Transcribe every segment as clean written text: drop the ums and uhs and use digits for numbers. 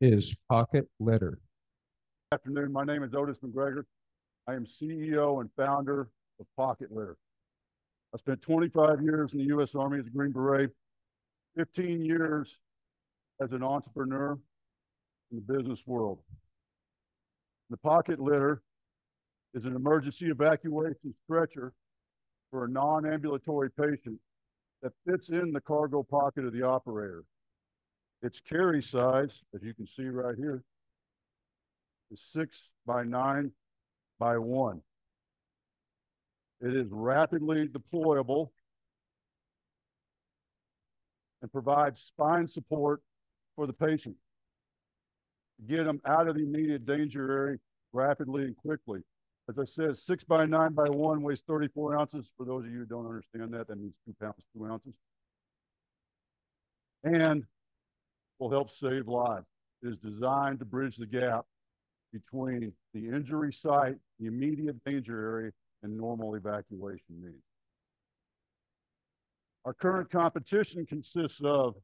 is Pocket Litter. Good afternoon. My name is Otis McGregor. I am CEO and founder of Pocket Litter. I spent 25 years in the U.S. Army as a Green Beret, 15 years as an entrepreneur in the business world. The Pocket Litter is an emergency evacuation stretcher for a non-ambulatory patient that fits in the cargo pocket of the operator. Its carry size, as you can see right here, is 6 by 9 by 1. It is rapidly deployable and provides spine support for the patient to get them out of the immediate danger area rapidly and quickly. As I said, 6 by 9 by 1 weighs 34 ounces. For those of you who don't understand that, that means 2 pounds, 2 ounces. And will help save lives. It is designed to bridge the gap between the injury site, the immediate danger area, and normal evacuation needs. Our current competition consists of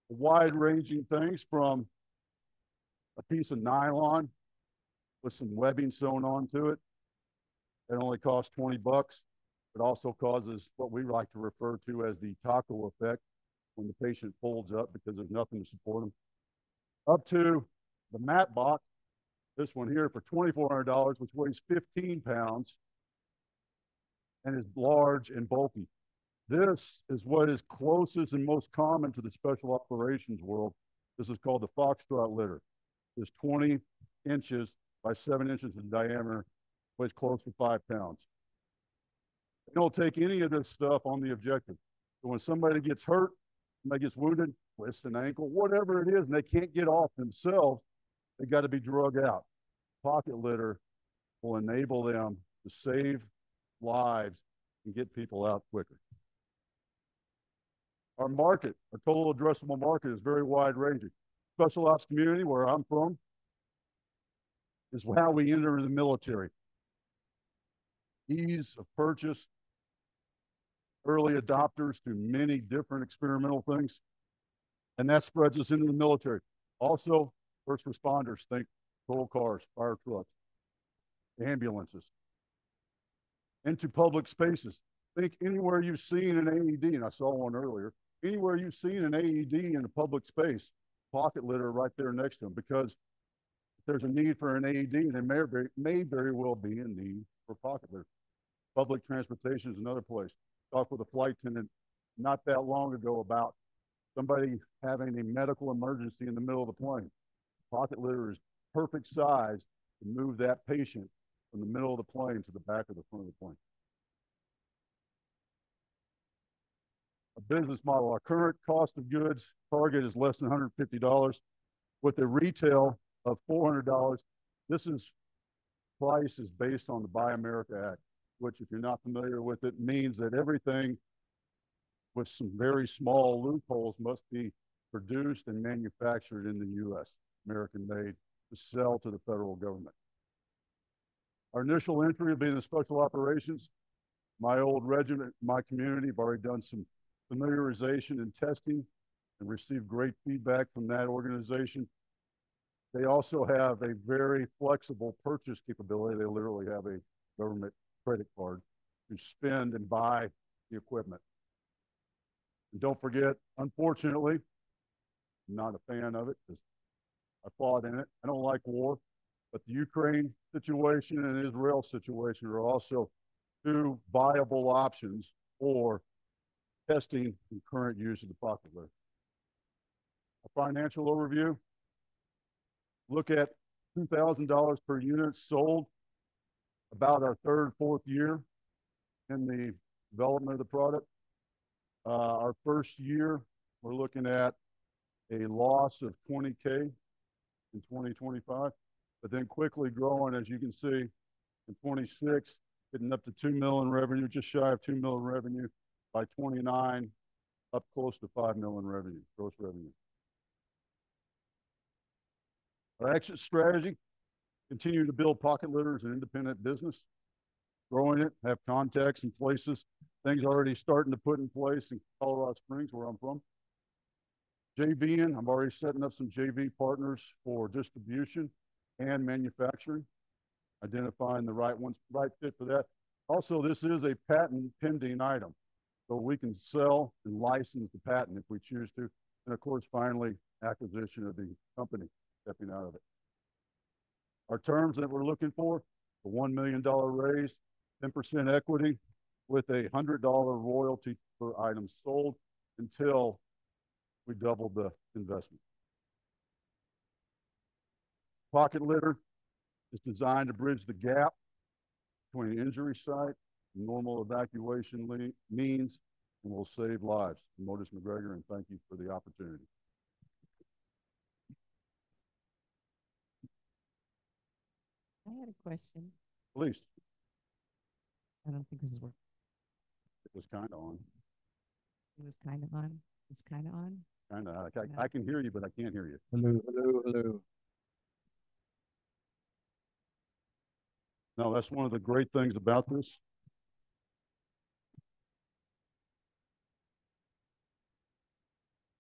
wide-ranging things from a piece of nylon with some webbing sewn onto it. It only costs 20 bucks. It also causes what we like to refer to as the taco effect when the patient folds up because there's nothing to support them. Up to the mat box, this one here for $2,400, which weighs 15 pounds and is large and bulky. This is what is closest and most common to the special operations world. This is called the Foxtrot litter. It's 20 inches by 7 inches in diameter, weighs close to 5 pounds. They don't take any of this stuff on the objective. So when somebody gets hurt, somebody gets wounded, wrist and ankle, whatever it is, and they can't get off themselves, they got to be drug out. Pocket litter will enable them to save lives and get people out quicker. Our market, our total addressable market, is very wide ranging. Special ops community, where I'm from, is how we enter the military. Ease of purchase, early adopters to many different experimental things, and that spreads us into the military. Also, first responders, think patrol cars, fire trucks, ambulances. Into public spaces. Think anywhere you've seen an AED, and I saw one earlier, anywhere you've seen an AED in a public space, pocket litter right there next to them, because if there's a need for an AED, there may very well be a need for pocket litter. Public transportation is another place. Talked with a flight attendant not that long ago about somebody having a medical emergency in the middle of the plane. Pocket litter is perfect size to move that patient from the middle of the plane to the back of the front of the plane. A business model. Our current cost of goods target is less than $150 with a retail of $400. This price is based on the Buy America Act, which, if you're not familiar with it, means that everything with some very small loopholes must be produced and manufactured in the U.S., American made, to sell to the federal government. Our initial entry will be in the special operations. My old regiment, my community, have already done some familiarization and testing and received great feedback from that organization. They also have a very flexible purchase capability. They literally have a government credit card to spend and buy the equipment. And don't forget, unfortunately, I'm not a fan of it because I fought in it. I don't like war, but the Ukraine situation and Israel situation are also two viable options for testing and current use of the pocket litter. A financial overview. Look at $2,000 per unit sold about our third, fourth year in the development of the product. Our first year, we're looking at a loss of 20K in 2025, but then quickly growing, as you can see, in 26, getting up to 2 million revenue, just shy of 2 million revenue. By 29, up close to 5 million revenue, gross revenue. Our exit strategy, continue to build pocket litter as an independent business, growing it, have contacts in places, things already starting to put in place in Colorado Springs, where I'm from. JVing, I'm already setting up some JV partners for distribution and manufacturing, identifying the right ones, right fit for that. Also, this is a patent pending item, so we can sell and license the patent if we choose to. And of course, finally, acquisition of the company stepping out of it. Our terms that we're looking for, a $1 million raise, 10% equity with a $100 royalty per item sold until we double the investment. Pocket litter is designed to bridge the gap between the injury site and normal evacuation means, and will save lives. I'm Otis McGregor, and thank you for the opportunity. I had a question. Please. I don't think this is working. It was kind of on. It was kind of on. It's kind of on. Kind of. I can hear you, but I can't hear you. Hello, hello, hello. No, that's one of the great things about this.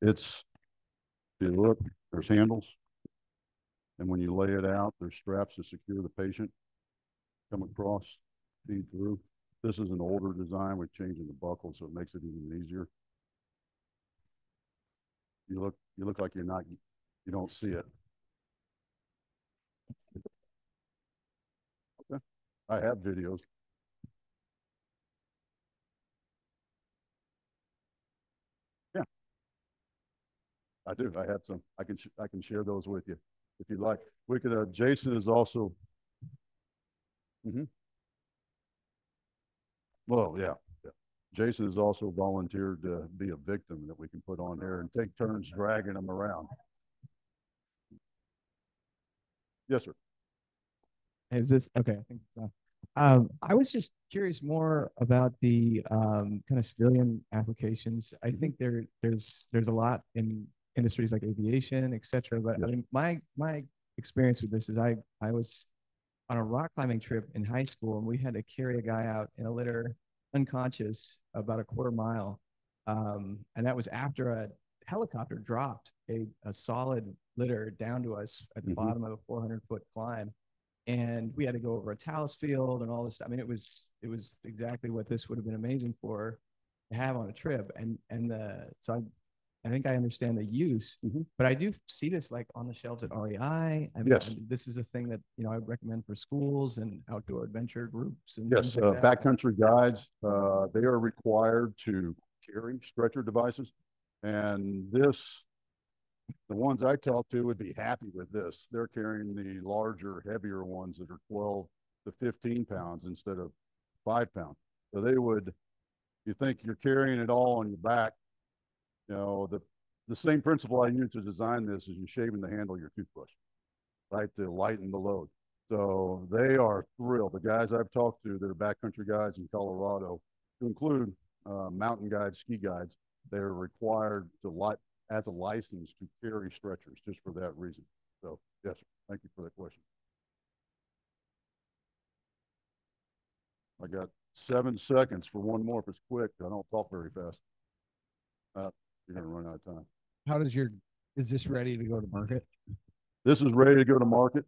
It's, if you look, there's handles. And when you lay it out, there's straps to secure the patient. Come across, feed through. This is an older design with changing the buckle, so it makes it even easier. You look like you don't see it. Okay. I have videos. Yeah, I do. I have some. I can share those with you if you'd like. We could. Jason is also. Well, yeah. Jason has also volunteered to be a victim that we can put on there and take turns dragging them around. Yes, sir. Is this okay? I think so. I was just curious more about the kind of civilian applications. I think there's a lot in industries like aviation, et cetera. But Yes. I mean, my experience with this is I was on a rock climbing trip in high school, and we had to carry a guy out in a litter, unconscious, about a quarter mile, and that was after a helicopter dropped a solid litter down to us at the bottom of a 400-foot climb, and we had to go over a talus field and all this. I mean, it was exactly what this would have been amazing for to have on a trip, and so I think I understand the use, but I do see this like on the shelves at REI. I mean, Yes. this is a thing that I would recommend for schools and outdoor adventure groups and Yes, things like that. backcountry guides, they are required to carry stretcher devices, and the ones I talk to would be happy with this. They're carrying the larger, heavier ones that are 12 to 15 pounds instead of 5 pounds. So you think you're carrying it all on your back. The same principle I use to design this is you're shaving the handle of your toothbrush, right, to lighten the load. So they are thrilled. The guys I've talked to that are backcountry guides in Colorado, to include mountain guides, ski guides, they're required as a license to carry stretchers just for that reason. So yes, sir. Thank you for that question. I got 7 seconds for one more if it's quick. I don't talk very fast. You're going to run out of time. How is this ready to go to market? This is ready to go to market.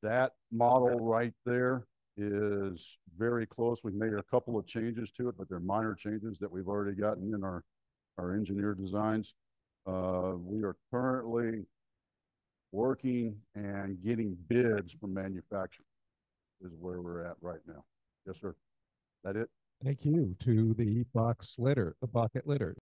That model right there is very close. We've made a couple of changes to it, but they're minor changes that we've already gotten in our engineered designs. We are currently working and getting bids from manufacturers is where we're at right now. Yes, sir. That it? Thank you to the box litter, the bucket litter.